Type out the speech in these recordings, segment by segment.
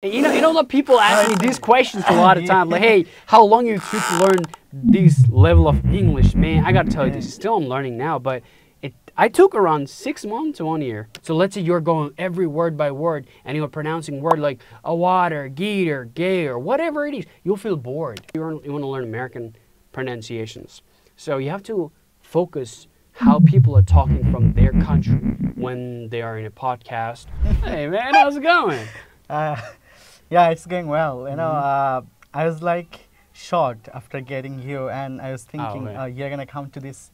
That people ask me these questions a lot of time. Like, hey, how long you took to learn this level of English? Man, I gotta tell you this. Still, I'm learning now, but I took around 6 months to 1 year. So let's say you're going every word by word, and you're pronouncing word like a water, geeter, gay, or whatever it is. You'll feel bored. You want to learn American pronunciations. So you have to focus how people are talking from their country when they are in a podcast. Hey man, how's it going? Yeah, it's going well. I was like shocked after getting you, and I was thinking you're gonna come to this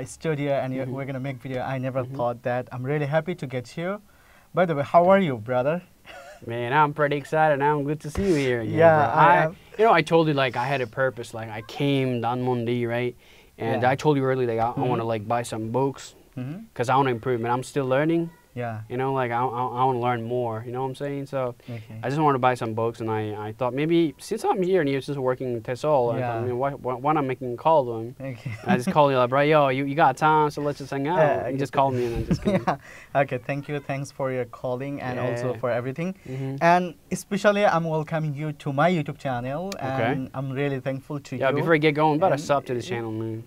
studio and we're gonna make video. I never thought that. I'm really happy to get you. By the way, how are you, brother? Man, I'm pretty excited. Now I'm good to see you here again. Yeah, I told you like I had a purpose. Like I came on Monday, right? And I told you earlier like I want to like buy some books because I want to improve. Man, I'm still learning. Yeah. I want to learn more. You know what I'm saying? So I just want to buy some books, and I thought maybe since I'm here and you're just working in TESOL, I mean, why not making a call to him? And I just called you like, bro, yo, you got time, so let's just hang out. You just called me and I just came. Okay, thank you. Thanks for your calling and also for everything. And especially I'm welcoming you to my YouTube channel, and I'm really thankful to you. Yeah, before I get going, better sub to the channel, man.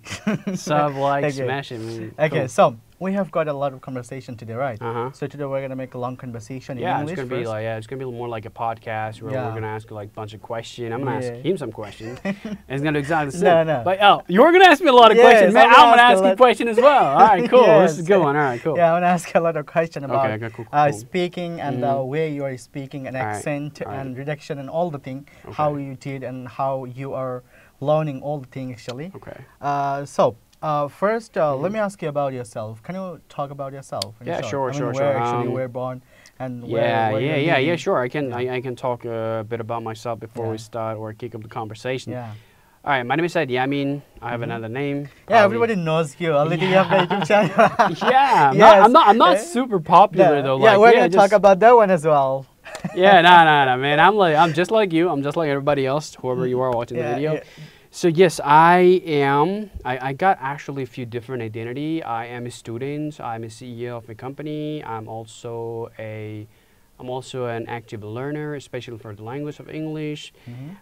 Sub, like, smash it, man. Okay, cool. So we have got a lot of conversation today, right? So today we're gonna make a long conversation in English. It's gonna be like it's gonna be more like a podcast where we're gonna ask you like a bunch of questions. I'm gonna ask him some questions. And it's gonna do exactly the same. No. But you're gonna ask me a lot of questions, man. I'm gonna ask you a question as well. All right, cool. This is a good one. All right, cool. Yeah, I'm gonna ask a lot of questions about cool. speaking and the way you are speaking and accent and reduction and all the thing, how you did and how you are learning all the thing actually. First, let me ask you about yourself. Can you talk about yourself? Yeah, sure. Where actually you were born and where sure. I can talk a bit about myself before we start or kick up the conversation. Yeah. All right, my name is Syed Yeamin. I have another name. Yeah, everybody knows you. Already you have a YouTube channel. I'm not super popular though. Yeah, we're gonna talk about that one as well. Yeah, no, man. I'm just like you. I'm just like everybody else, whoever you are watching the video. So yes, I am. I got actually a few different identity. I am a student. I'm a CEO of a company. I'm also an active learner, especially for the language of English.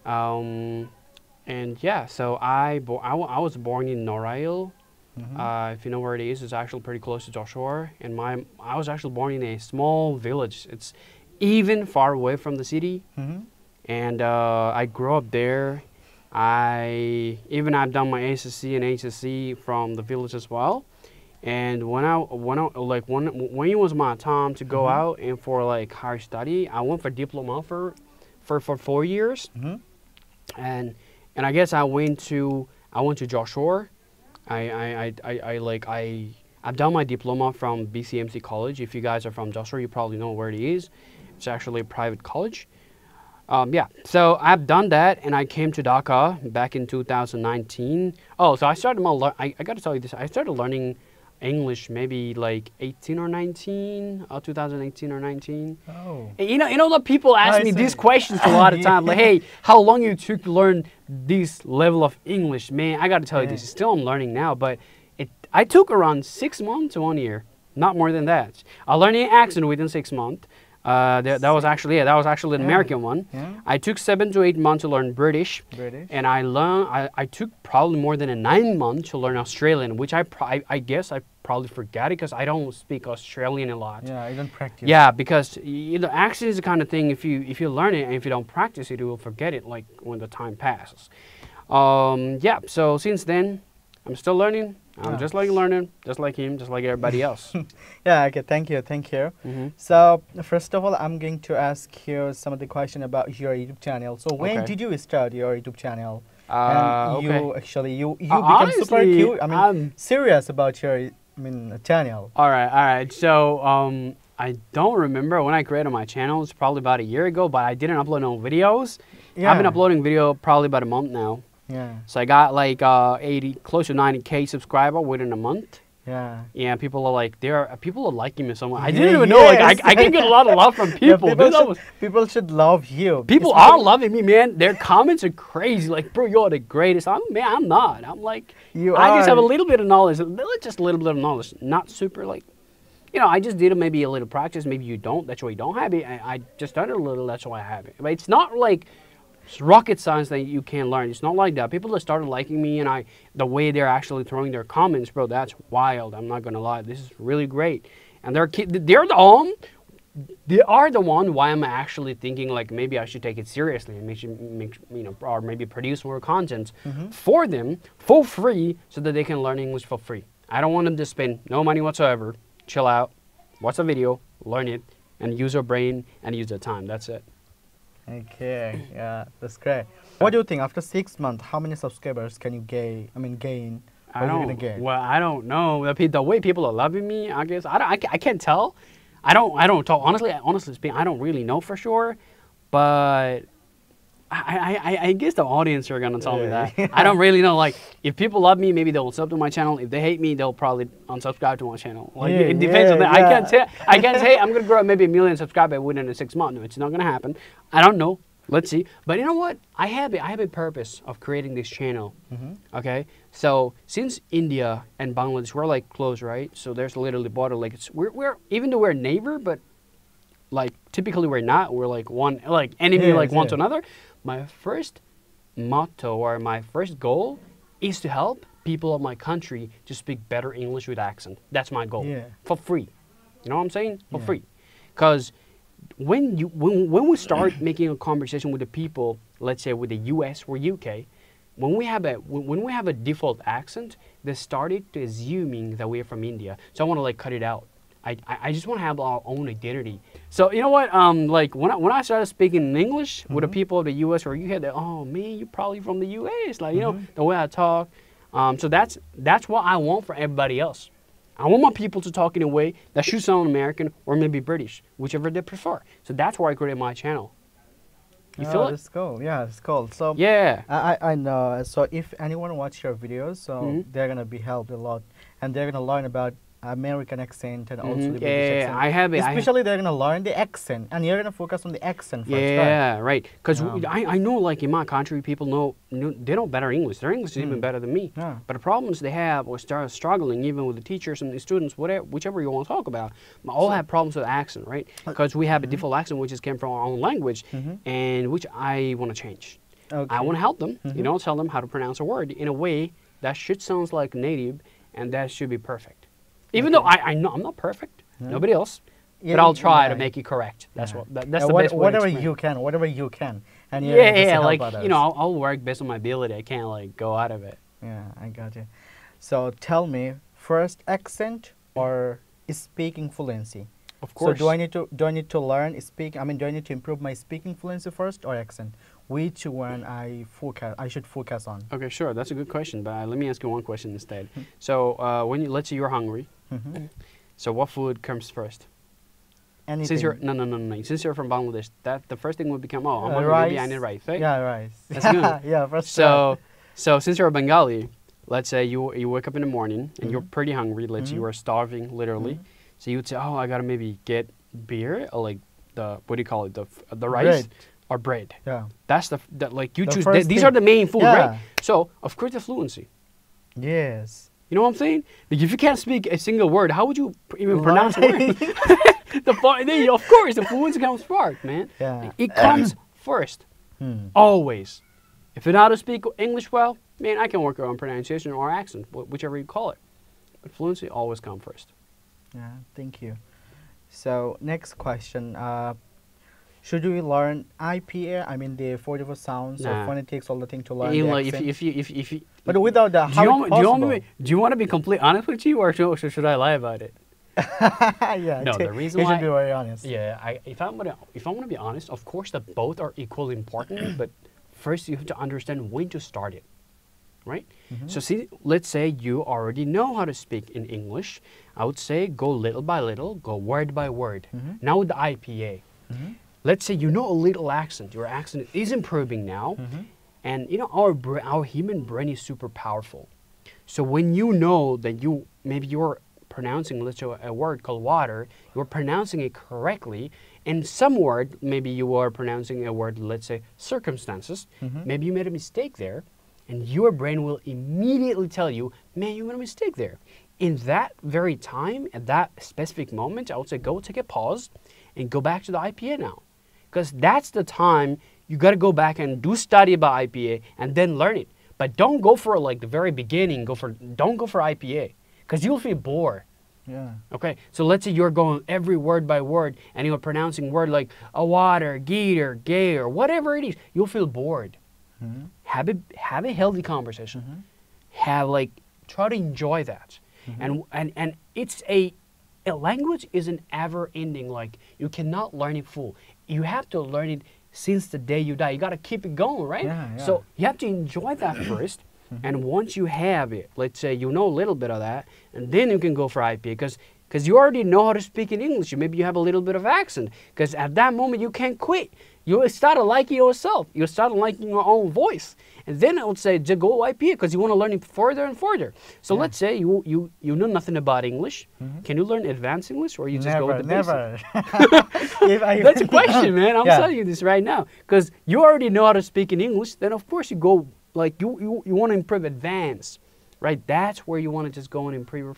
And yeah, so I was born in Norail. If you know where it is, it's actually pretty close to Joshua. And I was actually born in a small village. It's even far away from the city. And I grew up there. I've done my ACC and HSC from the village as well. And when it was my time to go out and for like higher study, I went for diploma for 4 years. And I guess I went to Joshua. I've done my diploma from BCMC College. If you guys are from Joshua, you probably know where it is. It's actually a private college. So I've done that, and I came to Dhaka back in 2019. Oh, so I started I got to tell you this. I started learning English maybe like 18 or 19, 2018 or 19. Oh. That people ask me these questions a lot of time. Like, hey, how long you took to learn this level of English? Man, I got to tell you this. Still, I'm learning now, but I took around 6 months to 1 year, not more than that. I learned an accent within 6 months. That was actually an American one. I took 7 to 8 months to learn British. And I took probably more than 9 months to learn Australian, which I guess I probably forgot it because I don't speak Australian a lot. Yeah, I don't practice. Yeah, because accent is the kind of thing if you learn it and if you don't practice it, you will forget it like when the time passes. So since then, I'm still learning. I'm just like learning, just like him, just like everybody else. Yeah, okay, thank you. So, first of all, I'm going to ask you some of the question about your YouTube channel. So, when did you start your YouTube channel? And you become super cute. I'm serious about your channel. All right. So, I don't remember when I created my channel. It's probably about a year ago, but I didn't upload no videos. I've been uploading video probably about a month now. Yeah. So I got like 80, close to 90K subscriber within a month. Yeah. Yeah, people are liking me so much. I didn't even know I can get a lot of love from people. People should love you. People are loving me, man. Their comments are crazy. Like, bro, you're the greatest. I'm not. I'm like, I just have a little bit of knowledge. Just a little bit of knowledge. Not super like you know, I just did maybe a little practice. Maybe you don't. That's why you don't have it. I just done it a little. That's why I have it. But it's not like it's rocket science that you can't learn. It's not like that. People that started liking me and the way they're actually throwing their comments, bro, that's wild. I'm not gonna lie. This is really great. And they're the one why I'm actually thinking like maybe I should take it seriously and or maybe produce more content for them for free so that they can learn English for free. I don't want them to spend no money whatsoever. Chill out, watch a video, learn it, and use your brain and use your time. That's it. Okay, yeah, that's great. What do you think after 6 months? How many subscribers can you gain? Gain. I don't know. The way people are loving me, I guess I can't tell. I don't talk honestly speaking. I don't really know for sure, but I guess the audience are gonna tell me that. I don't really know. Like if people love me, maybe they'll sub to my channel. If they hate me, they'll probably unsubscribe to my channel. Like it depends on that. I can't say I'm gonna grow maybe 1 million subscribers within 6 months. No, it's not gonna happen. I don't know. Let's see. But you know what? I have a purpose of creating this channel. Okay. So since India and Bangladesh we're like close, right? So there's literally border. Like we're even though we're a neighbor, but like typically we're not. We're like one enemy one to another. My first motto or my first goal is to help people of my country to speak better English with accent. That's my goal. For free. You know what I'm saying? For free. Because when we start making a conversation with the people, let's say with the US or UK, when we have a default accent, they started to assuming that we're from India. So I want to like cut it out. I just want to have our own identity. So you know what? Like when I started speaking in English with the people of the US or UK, they oh man, you're probably from the US. Like you know the way I talk. So that's what I want for everybody else. I want my people to talk in a way that should sound American or maybe British, whichever they prefer. So that's why I created my channel. You feel it? That's cool. Yeah, it's cool. So yeah, I know. So if anyone watch your videos, so they're gonna be helped a lot, and they're gonna learn about American accent and also the British accent. I have it. Especially they're gonna learn the accent, and you're gonna focus on the accent first. Yeah, right. Because I know, like in my country, people they know better English. Their English is even better than me. Yeah. But the problems they have or start struggling, even with the teachers and the students, whichever you want to talk about, all have problems with accent, right? Because we have a default accent which came from our own language, and which I want to change. Okay. I want to help them. You know, tell them how to pronounce a word in a way that should sound like native, and that should be perfect. Even though I know I'm not perfect, nobody else, but I'll try to make it correct. That's that's the best way whatever you can, and like you know, I'll work based on my ability. I can't like go out of it. Yeah, I got you. So tell me, first accent or speaking fluency? Of course. So do I need to learn speak? Do I need to improve my speaking fluency first or accent? Which one I should focus on? Okay, sure. That's a good question, but let me ask you one question instead. So let's say you're hungry. So what food comes first? Anything. Since you're no. Since you're from Bangladesh, the first thing would become I'm hungry. Rice. Maybe I need rice, right? Yeah, rice. That's good. Yeah, first. So since you're a Bengali, let's say you wake up in the morning and you're pretty hungry. Let's say you are starving, literally. So you would say, oh, I gotta maybe get beer or like what do you call it? The rice. Bread. Or bread. Yeah. That's like you choose. These are the main food, right? So of course the fluency. Yes. You know what I'm saying? Like if you can't speak a single word, how would you even pronounce a word? Of course, the fluency comes first, man. Yeah. It comes first, always. If you know how to speak English well, man, I can work on pronunciation or accent, whichever you call it. But fluency always comes first. Yeah. Thank you. So next question. Should we learn IPA? The 44 sounds or phonetics, all the thing to learn the accent? If you, but without that, how do you want to be completely honest with you, or should I lie about it? Yeah. No, the reason why. You should be very honest. Yeah. If I want to be honest, of course, that both are equally important. But first, you have to understand when to start it, right? So see, let's say you already know how to speak in English. I would say go little by little, go word by word. Now with the IPA. Let's say you know a little accent. Your accent is improving now. And you know, our human brain is super powerful. So when you know that maybe you're pronouncing, let's say, a word called water, you're pronouncing it correctly. And some word, maybe you are pronouncing a word, let's say, circumstances. Maybe you made a mistake there. And your brain will immediately tell you, man, you made a mistake there. in that very time, at that specific moment, I would say go take a pause and go back to the IPA now. Because that's the time you got to go back and do study about IPA and then learn it. But don't go for like the very beginning, don't go for IPA because you'll feel bored. Yeah. Okay, so let's say you're going every word by word and you're pronouncing word like a water, geeter, gay, or whatever it is, you'll feel bored. Mm-hmm. Have a healthy conversation. Mm-hmm. Try to enjoy that. Mm-hmm. And it's a language isn't ever ending. Like you cannot learn it full. You have to learn it since the day you die. You got to keep it going, right? Yeah, yeah. So you have to enjoy that first. And once you have it, let's say you know a little bit of that, and then you can go for IPA because you already know how to speak in English. Maybe you have a little bit of accent because at that moment you can't quit. You start liking yourself. You start liking your own voice. And then I would say just go IPA because you want to learn it further and further. So let's say you know nothing about English. Can you learn advanced English or you just go with the basic? Never. That's a question, man. I'm telling you this right now. Because you already know how to speak in English, then of course you go, like you want to improve advanced. Right, that's where you want to just go and improve,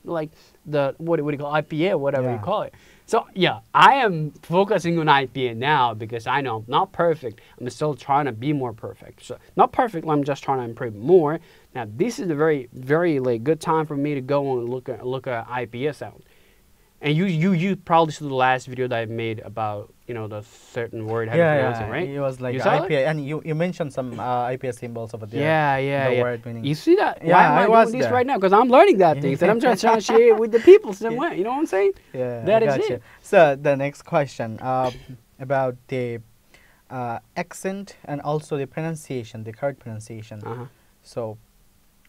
like what do you call IPA, whatever you call it. So yeah, I am focusing on IPA now because I know I'm not perfect. I'm still trying to be more perfect. So not perfect, I'm just trying to improve more. Now this is a very, very good time for me to go and look at IPA sound. And you probably saw the last video that I made about the certain word how to pronounce it, right? It was like IPA, and you mentioned some IPA symbols over there. Yeah. Word meaning. You see that? Yeah, Why am I doing this right now? Because I'm learning that things, and I'm trying to share it with the people somewhere. You know what I'm saying? Yeah, that is it. So the next question about the accent and also the pronunciation, the correct pronunciation. So,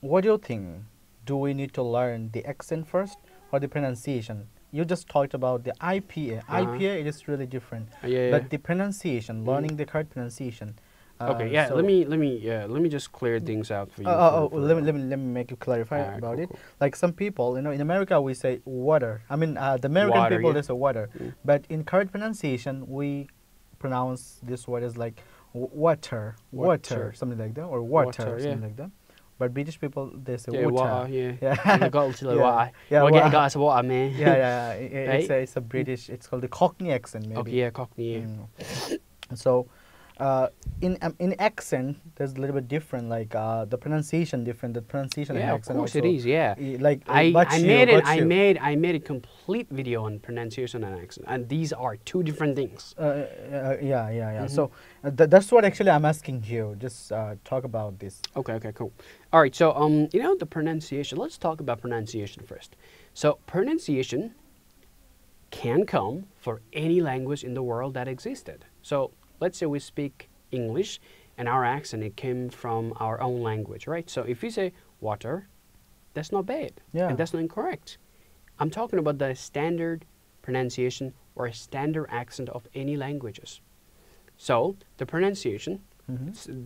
what do you think? Do we need to learn the accent first or the pronunciation? You just talked about the IPA. IPA, it is really different. But the pronunciation, learning the correct pronunciation. Okay, yeah. So let me just clear things out for you. Let me make you clarify about it. Cool. Like some people, in America we say water. I mean, the American people they say water. But in correct pronunciation, we pronounce this word as like water, something like that, or water, something like that. But British people, they say water. Yeah. Go to the water. Yeah, get a glass of water, man. Yeah. It's a British. It's called the Cockney accent, maybe. Okay, yeah, Cockney. So, in accent, there's a little bit different. Like the pronunciation different. The pronunciation and accent. Of course it is. Yeah. Like I made a complete video on pronunciation and accent, and these are two different things. So that's what actually I'm asking you. Just talk about this. Okay, cool. All right, so the pronunciation. Let's talk about pronunciation first. So pronunciation can come for any language in the world that existed. So let's say we speak English, and our accent it came from our own language, right? So if you say water, that's not bad, and that's not incorrect. I'm talking about the standard pronunciation or a standard accent of any languages. So the pronunciation,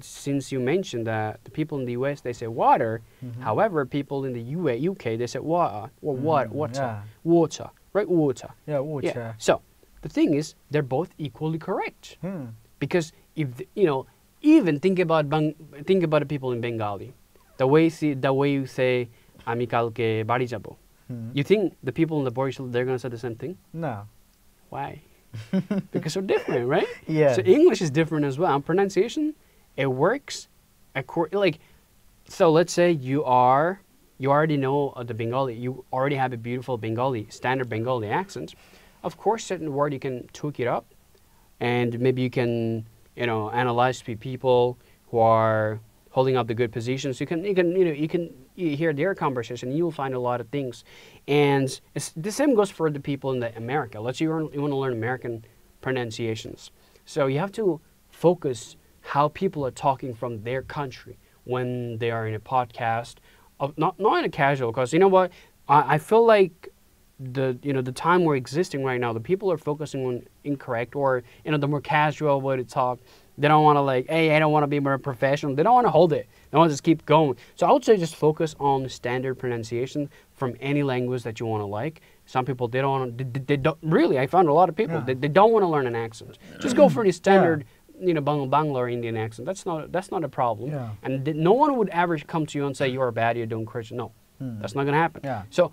since you mentioned that the people in the US, they say water, however, people in the UK, they say water, or water, right? Water. Yeah, water. Yeah. So the thing is, they're both equally correct. Because if, even think about the people in Bengali, the way you say, Ami kalke bari jabo. You think the people in the Boris, they're going to say the same thing? No. Why? Because they're different, right? Yeah. So English is different as well. And pronunciation, it works. So let's say you already know the Bengali. You already have a beautiful standard Bengali accent. Of course, certain word you can tweak it up, and maybe you can, analyze people who are holding up the good positions. You can hear their conversation. You'll find a lot of things, and the same goes for the people in America. Let's say you want to learn American pronunciations. So you have to focus how people are talking from their country when they are in a podcast, not in a casual. Because you know what, I feel like the time we're existing right now, the people are focusing on incorrect or the more casual way to talk. They don't want to hey, I don't want to be more professional. They don't want to hold it. They want to just keep going. So I would say just focus on the standard pronunciation from any language that you want to like. Some people, they don't really, I found a lot of people, they don't want to learn an accent. Just go for the standard, Bangla or Indian accent. That's not a problem. And no one would ever come to you and say, you're bad, you're doing Christian. No. That's not going to happen. Yeah. So,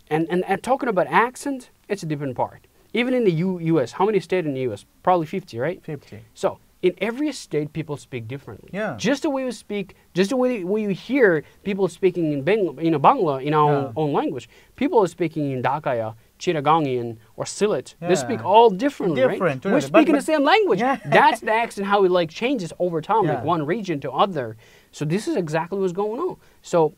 and talking about accent, it's a different part. Even in the U.S., how many states in the U.S.? Probably 50, right? 50. So, in every state, people speak differently. Yeah. Just the way we speak, just the way you hear people speaking in Bangla, in our own language. People are speaking in Dakaya, Chittagonian, or Sylhet. They speak all differently, right? We're speaking the same language. That's the accent, how it like changes over time, like one region to other. So this is exactly what's going on. So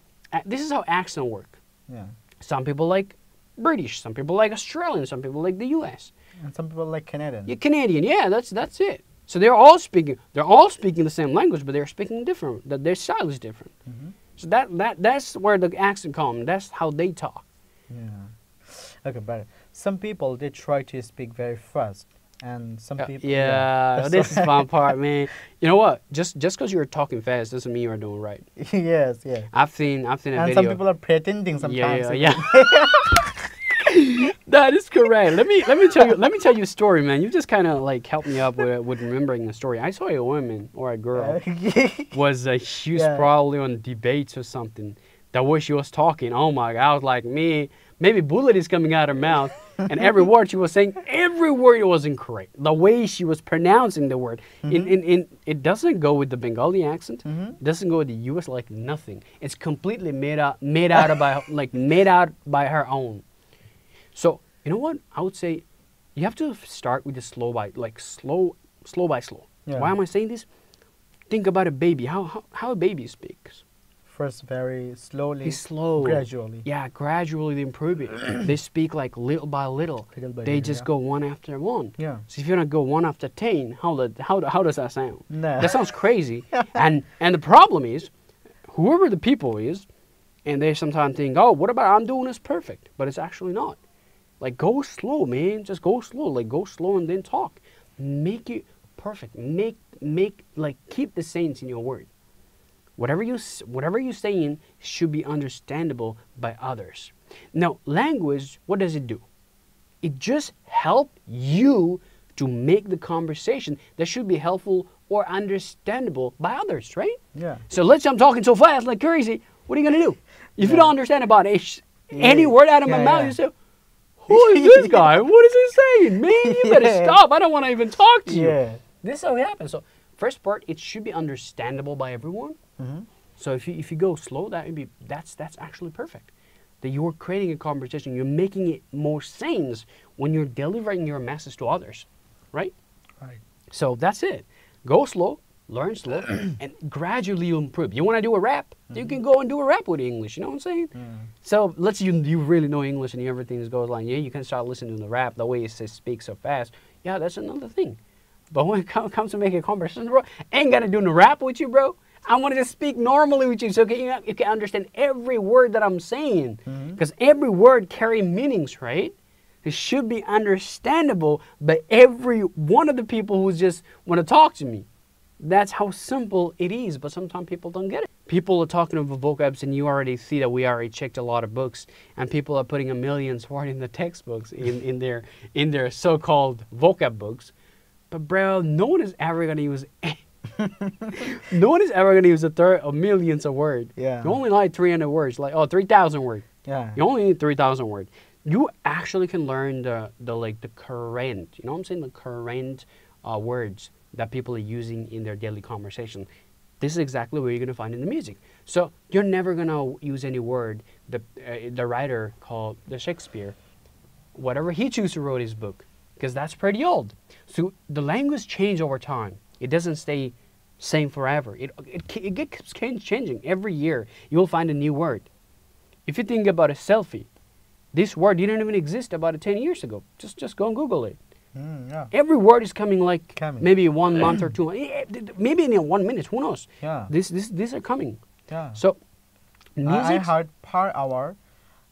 this is how accent work. Yeah. Some people like British, some people like Australian, some people like the U.S. And some people like Canadian. Yeah, Canadian. Yeah, that's it. So they're all speaking the same language, but they're speaking different. That their style is different. So that's where the accent comes. That's how they talk. Yeah. Okay, but some people they try to speak very fast, and some people. Yeah, this is the fun part, man. You know what? Just because you're talking fast doesn't mean you're doing right. Yes, yeah. I've seen a video. And some people are pretending sometimes. Yeah. That is correct. Let me tell you a story, man. You just kind of like helped me up with remembering a story. I saw a woman or a girl she was probably on debates or something. The way she was talking, oh my God, I was like, maybe bullet is coming out of her mouth, and every word she was saying, every word was incorrect. The way she was pronouncing the word, it doesn't go with the Bengali accent. It doesn't go with the U.S. like nothing. It's completely made out by her own. So, you know what? I would say you have to start with the slow by slow. Yeah. Why am I saying this? Think about a baby. How a baby speaks. First, very slowly. Slow. Gradually. Yeah, gradually they improve it. They speak like little by little. They just go one after one. Yeah. So if you're gonna go 1 after 10, how does that sound? No. That sounds crazy. And the problem is, whoever the people is, and they sometimes think, oh, what about I'm doing this perfect? But it's actually not. Like, go slow, man. Just go slow. Like, go slow and then talk. Make it perfect. Keep the sense in your word. Whatever you're saying should be understandable by others. Now, language, what does it do? It just helps you to make the conversation that should be helpful or understandable by others, right? Yeah. So let's say I'm talking so fast like crazy. What are you going to do? If you don't understand about any word out of my mouth, you say, who is this guy? What is he saying? Man, you better stop. I don't want to even talk to you. Yeah. This is how it happens. So first part, it should be understandable by everyone. So if you go slow, that's actually perfect. That you're creating a conversation. You're making it more sense when you're delivering your message to others, right? Right. So that's it. Go slow, learn slow, and gradually you improve. You want to do a rap? You can go and do a rap with English. You know what I'm saying? So let's say you really know English and everything goes like, yeah, you can start listening to the rap the way it speaks so fast. Yeah, that's another thing. But when it comes to making a conversation, bro, I ain't got to do no rap with you, bro. I want to just speak normally with you so you can understand every word that I'm saying. Because every word carries meanings, right? It should be understandable by every one of the people who just want to talk to me. That's how simple it is, but sometimes people don't get it. People are talking about vocabs, and you already see that we already checked a lot of books, and people are putting a million words in the textbooks, in their so-called vocab books. But bro, no one is ever gonna use no one is ever gonna use a third of millions of words. Yeah. You only like 300 words, 3,000 words. Yeah. You only need 3,000 words. You actually can learn the current, you know what I'm saying, the current words that people are using in their daily conversation. This is exactly what you're gonna find in the music. So you're never gonna use any word the writer called the Shakespeare, whatever he chose to write his book, because that's pretty old. So the language changes over time. It doesn't stay same forever. It keeps changing every year. You will find a new word. If you think about a selfie, this word didn't even exist about 10 years ago. Just go and Google it. Yeah. Every word is coming maybe 1 month or 2 months. Maybe in 1 minute. Who knows? Yeah. These are coming. Yeah. So music. I heard per hour,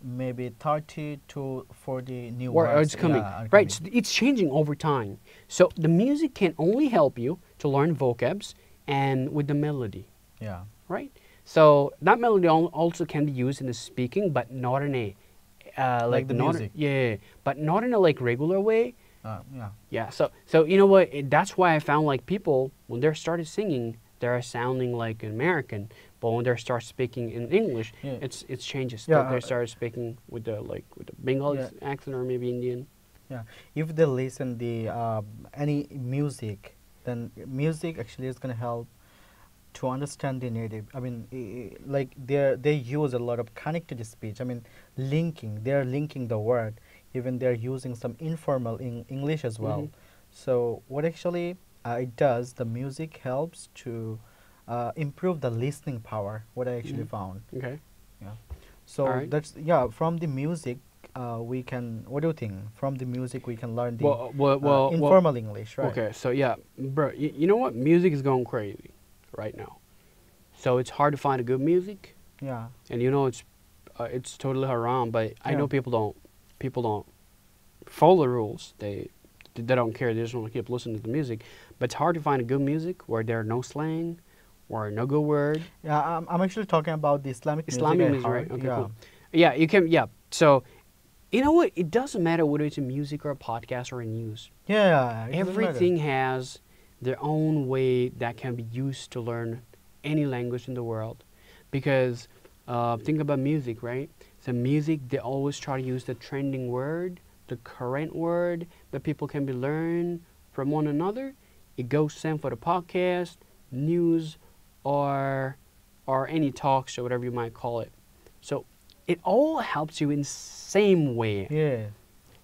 maybe 30 to 40 new words. It's coming. Right. So it's changing over time. So the music can only help you to learn vocabs and with the melody. Yeah. Right. So that melody also can be used in the speaking, but not in a like the music. Yeah, but not in a regular way. Yeah. Yeah. So you know what? That's why I found people when they started singing, they're sounding like an American, but when they start speaking in English, it changes. They start speaking with the Bengali accent or maybe Indian. Yeah, if they listen the any music, then music actually is gonna help to understand the native. I mean, like they use a lot of connected speech. I mean, they're linking the word. Even they're using some informal English as well. So what actually it does, the music helps to improve the listening power. What I actually found. Okay. Yeah. So that's from the music. We can. What do you think? From the music, we can learn the informal English, right? Okay, so yeah, bro, you know what? Music is going crazy right now. So it's hard to find a good music. Yeah. And you know it's totally haram, but I know people don't follow the rules. They don't care. They just want to keep listening to the music. But it's hard to find a good music where there are no slang, or no good word. Yeah, I'm actually talking about the Islamic music, right? Okay, cool. Yeah, you can. Yeah, so. You know what? It doesn't matter whether it's a music or a podcast or a news. Yeah. Everything has their own way that can be used to learn any language in the world. Because think about music, right? So music, they always try to use the trending word, the current word that people can be learned from one another. It goes same for the podcast, news, or any talks or whatever you might call it. So it all helps you in same way. Yeah.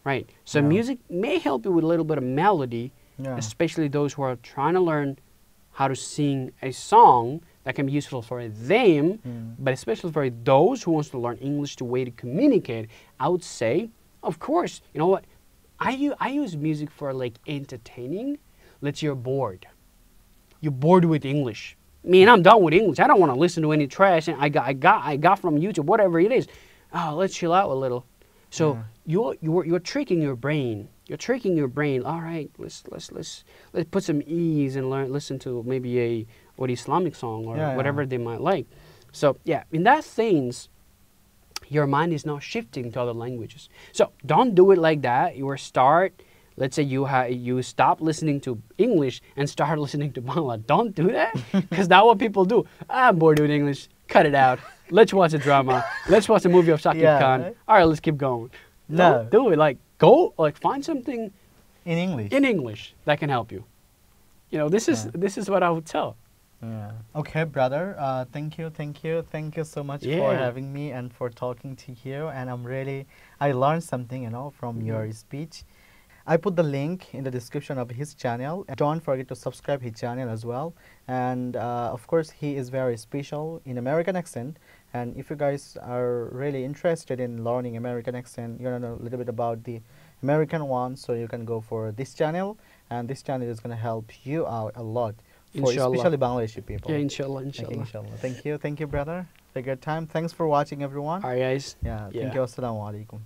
Right. So music may help you with a little bit of melody, especially those who are trying to learn how to sing a song that can be useful for them, but especially for those who wants to learn English, the way to communicate. I would say, of course, you know what? I use music for like entertaining. Let's say you're bored. You're bored with English. Man, I'm done with English. I don't want to listen to any trash. And I got from YouTube, whatever it is. Oh, let's chill out a little. So you're tricking your brain. You're tricking your brain. All right, let's put some ease and listen to maybe a Islamic song or whatever they might like. So yeah, in that sense, your mind is now shifting to other languages. So don't do it like that. Let's say you stop listening to English and start listening to Bangla. Don't do that, because that's what people do. I'm bored with English. Cut it out. Let's watch a drama. Let's watch a movie of Shakib Khan. Right? All right, let's keep going. Don't do it. Find something in English. In English that can help you. You know, this is what I would tell. Yeah. Okay, brother. Thank you so much for having me and for talking to you. And I learned something, from your speech. I put the link in the description of his channel. Don't forget to subscribe his channel as well. And of course, he is very special in American accent. And if you guys are really interested in learning American accent, you want to know a little bit about the American one, so you can go for this channel. And this channel is going to help you out a lot, for especially Bangladeshi people. Yeah, inshallah. Okay, inshallah. Thank you, brother. Take your time. Thanks for watching, everyone. All right, guys. Yeah. Thank you. Assalamu alaikum.